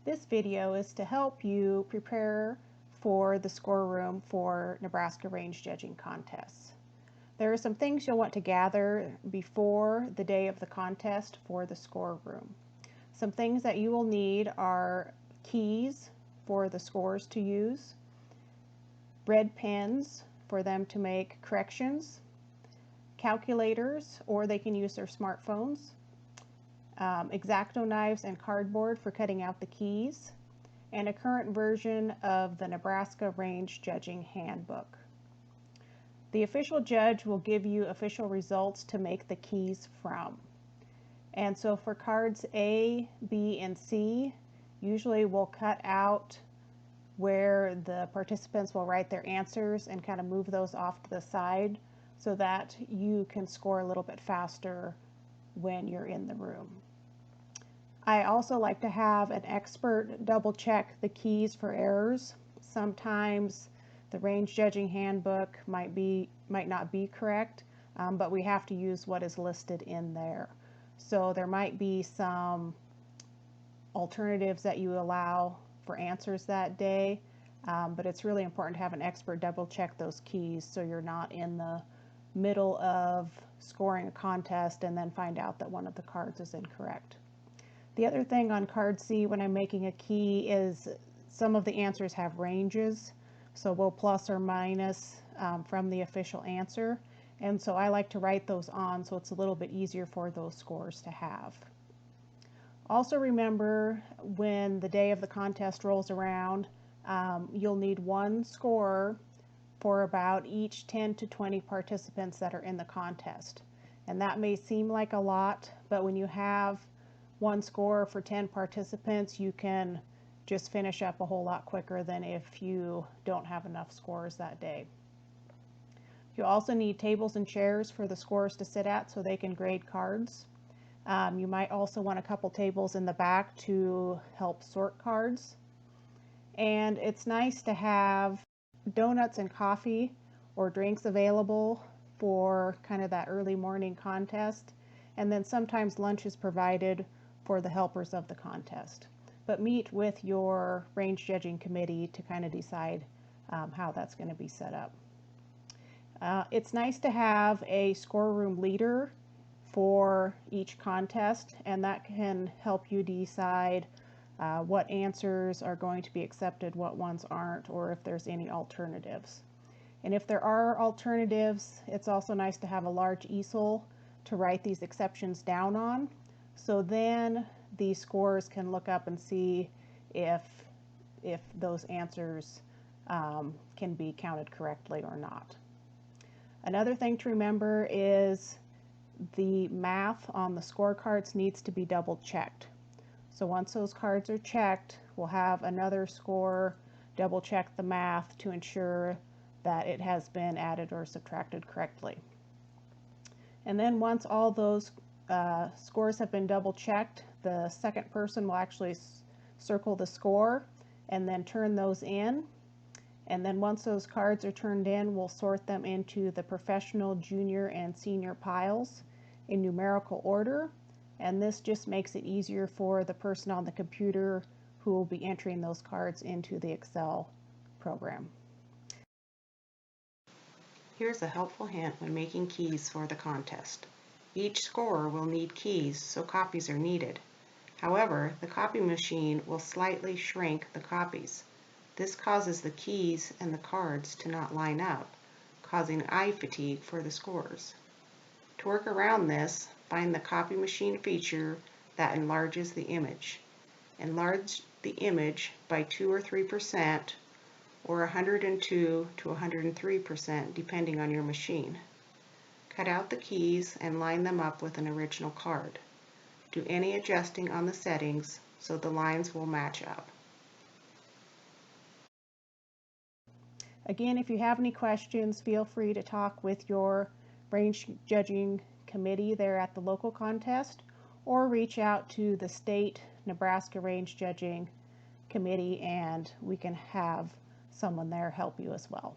This video is to help you prepare for the Scoreroom for Nebraska Range Judging contests. There are some things you'll want to gather before the day of the contest for the Scoreroom. Some things that you will need are keys for the scores to use, red pens for them to make corrections, calculators, or they can use their smartphones, X-Acto knives and cardboard for cutting out the keys, and a current version of the Nebraska Range Judging Handbook. The official judge will give you official results to make the keys from. And so for cards A, B, and C, usually we'll cut out where the participants will write their answers and kind of move those off to the side so that you can score a little bit faster when you're in the room. I also like to have an expert double check the keys for errors. Sometimes the range judging handbook might not be correct, but we have to use what is listed in there. So there might be some alternatives that you allow for answers that day, but it's really important to have an expert double check those keys so you're not in the middle of scoring a contest and then find out that one of the cards is incorrect. The other thing on card C when I'm making a key is some of the answers have ranges, so we'll plus or minus from the official answer, and so I like to write those on so it's a little bit easier for those scores to have. Also remember, when the day of the contest rolls around, you'll need one scorer for about each 10 to 20 participants that are in the contest. And that may seem like a lot, but when you have one scorer for 10 participants, you can just finish up a whole lot quicker than if you don't have enough scorers that day. You also need tables and chairs for the scorers to sit at so they can grade cards. You might also want a couple tables in the back to help sort cards. And it's nice to have donuts and coffee or drinks available for kind of that early morning contest. And then sometimes lunch is provided for the helpers of the contest. But meet with your range judging committee to kind of decide how that's going to be set up. It's nice to have a scoreroom leader for each contest, and that can help you decide what answers are going to be accepted, what ones aren't, or if there's any alternatives. And if there are alternatives, it's also nice to have a large easel to write these exceptions down on, so then the scorers can look up and see if those answers can be counted correctly or not. Another thing to remember is the math on the scorecards needs to be double checked. So once those cards are checked, we'll have another scorer double check the math to ensure that it has been added or subtracted correctly. And then once all those scores have been double checked, the second person will actually circle the score and then turn those in. And then once those cards are turned in, we'll sort them into the professional, junior, and senior piles in numerical order. And this just makes it easier for the person on the computer who will be entering those cards into the Excel program. Here's a helpful hint when making keys for the contest. Each scorer will need keys, so copies are needed. However, the copy machine will slightly shrink the copies. This causes the keys and the cards to not line up, causing eye fatigue for the scorers. To work around this, find the copy machine feature that enlarges the image. Enlarge the image by 2 or 3% or 102 to 103% depending on your machine. Cut out the keys and line them up with an original card. Do any adjusting on the settings so the lines will match up. Again, if you have any questions, feel free to talk with your range judging committee there at the local contest, or reach out to the state Nebraska Range Judging Committee and we can have someone there help you as well.